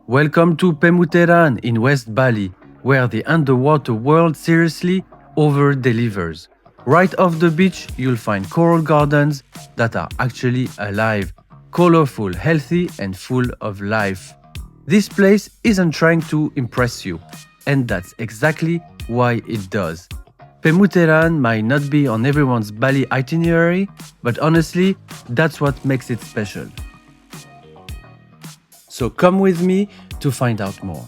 Welcome to Pemuteran in West Bali, where the underwater world seriously over-delivers. Right off the beach, you'll find coral gardens that are actually alive, colorful, healthy, and full of life. This place isn't trying to impress you, and that's exactly why it does. Pemuteran might not be on everyone's Bali itinerary, but honestly, that's what makes it special. So come with me to find out more.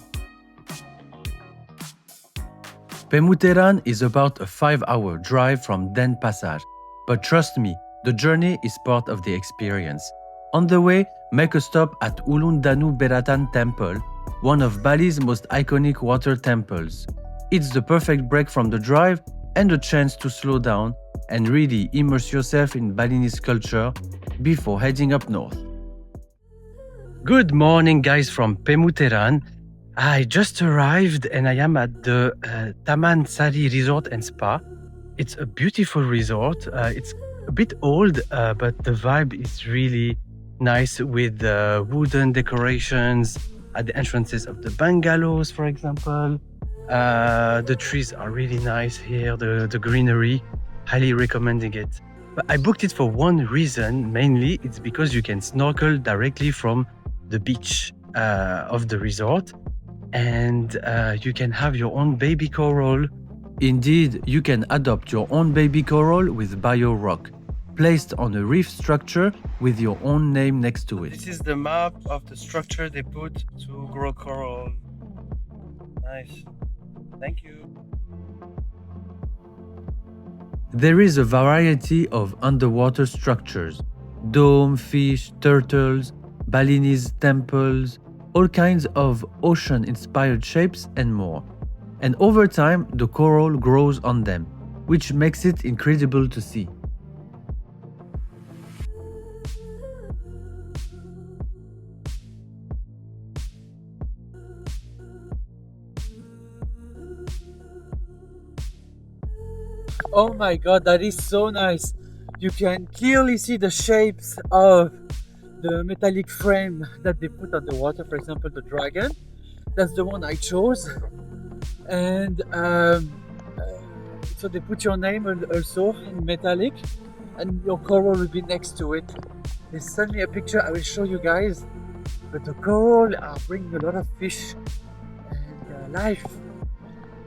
Pemuteran is about a 5-hour drive from Denpasar, but trust me, the journey is part of the experience. On the way, make a stop at Ulundanu Beratan Temple, one of Bali's most iconic water temples. It's the perfect break from the drive and a chance to slow down and really immerse yourself in Balinese culture before heading up north. Good morning, guys, from Pemuteran. I just arrived and I am at the Taman Sari Resort and Spa. It's a beautiful resort. It's a bit old, but the vibe is really nice with wooden decorations at the entrances of the bungalows, for example. The trees are really nice here, the greenery, highly recommending it. But I booked it for one reason, mainly it's because you can snorkel directly from the beach of the resort, and you can have your own baby coral. Indeed, you can adopt your own baby coral with Biorock, placed on a reef structure with your own name next to it. This is the map of the structure they put to grow coral. Nice. Thank you. There is a variety of underwater structures: dome, fish, turtles, Balinese temples, all kinds of ocean-inspired shapes and more. And over time, the coral grows on them, which makes it incredible to see. Oh my god, that is so nice. You can clearly see the shapes of the metallic frame that they put on the water. For example, the dragon. That's the one I chose. And so they put your name also in metallic, and your coral will be next to it. They sent me a picture, I will show you guys. But the coral are bringing a lot of fish and life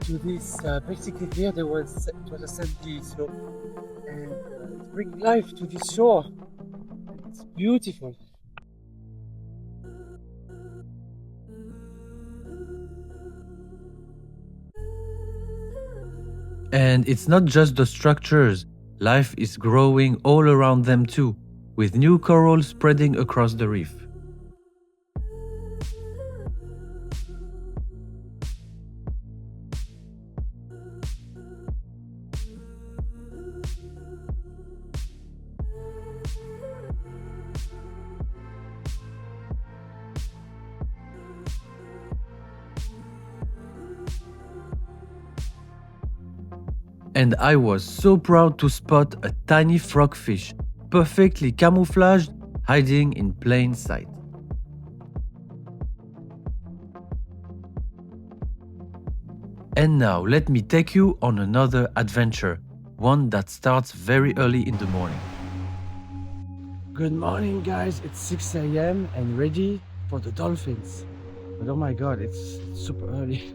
to this. Basically here it was a sandy slope, and it's bringing life to this shore. It's beautiful. And it's not just the structures, life is growing all around them too, with new coral spreading across the reef. And I was so proud to spot a tiny frogfish, perfectly camouflaged, hiding in plain sight. And now let me take you on another adventure, one that starts very early in the morning. Good morning, guys. It's 6 a.m. and ready for the dolphins. But oh my god, it's super early.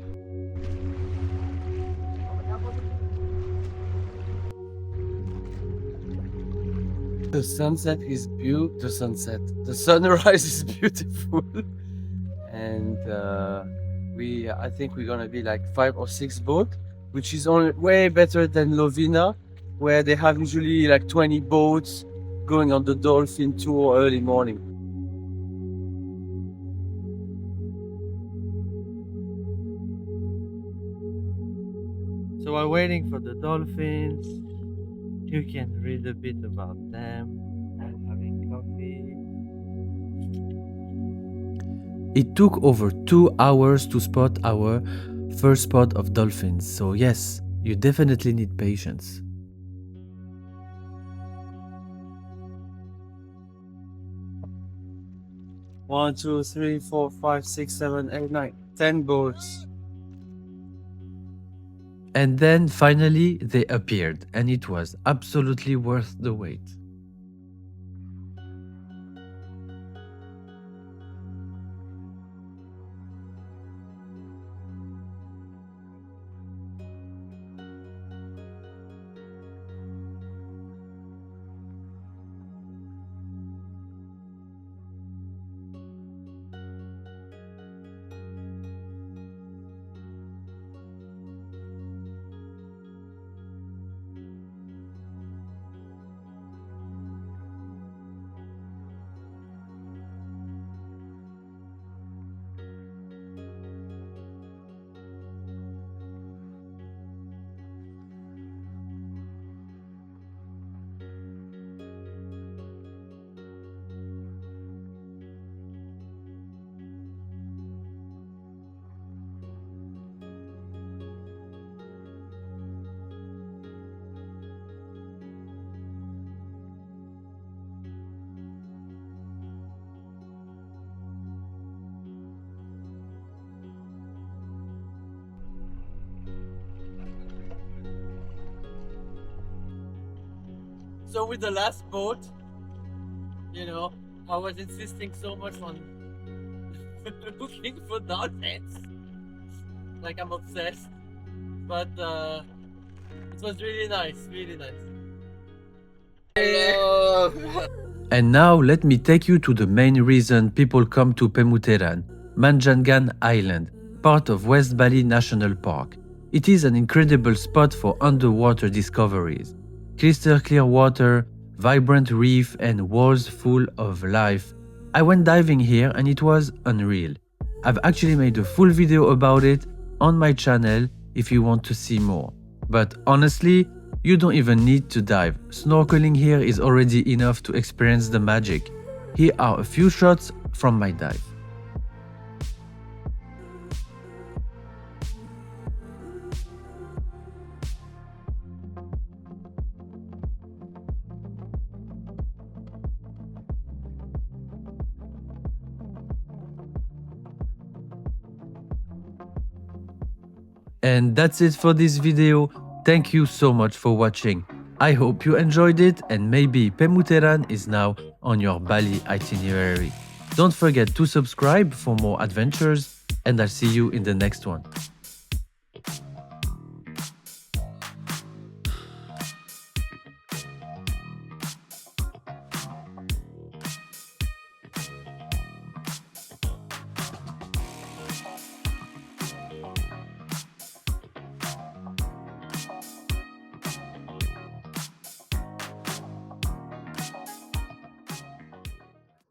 The sunset is beautiful. The sunrise is beautiful, and I think we're gonna be like 5 or 6 boats, which is only way better than Lovina, where they have usually like 20 boats going on the dolphin tour early morning. So we're waiting for the dolphins. You can read a bit about them. I'm having coffee. It took over 2 hours to spot our first spot of dolphins, so yes, you definitely need patience. 1, 2, 3, 4, 5, 6, 7, 8, 9, 10 boats. And then finally they appeared, and it was absolutely worth the wait. So with the last boat, I was insisting so much on looking for dolphins. Like I'm obsessed. But it was really nice, really nice. And now let me take you to the main reason people come to Pemuteran, Menjangan Island, part of West Bali National Park. It is an incredible spot for underwater discoveries. Crystal clear water, vibrant reef, and walls full of life. I went diving here and it was unreal. I've actually made a full video about it on my channel if you want to see more. But honestly, you don't even need to dive. Snorkeling here is already enough to experience the magic. Here are a few shots from my dive. And that's it for this video. Thank you so much for watching. I hope you enjoyed it and maybe Pemuteran is now on your Bali itinerary. Don't forget to subscribe for more adventures and I'll see you in the next one.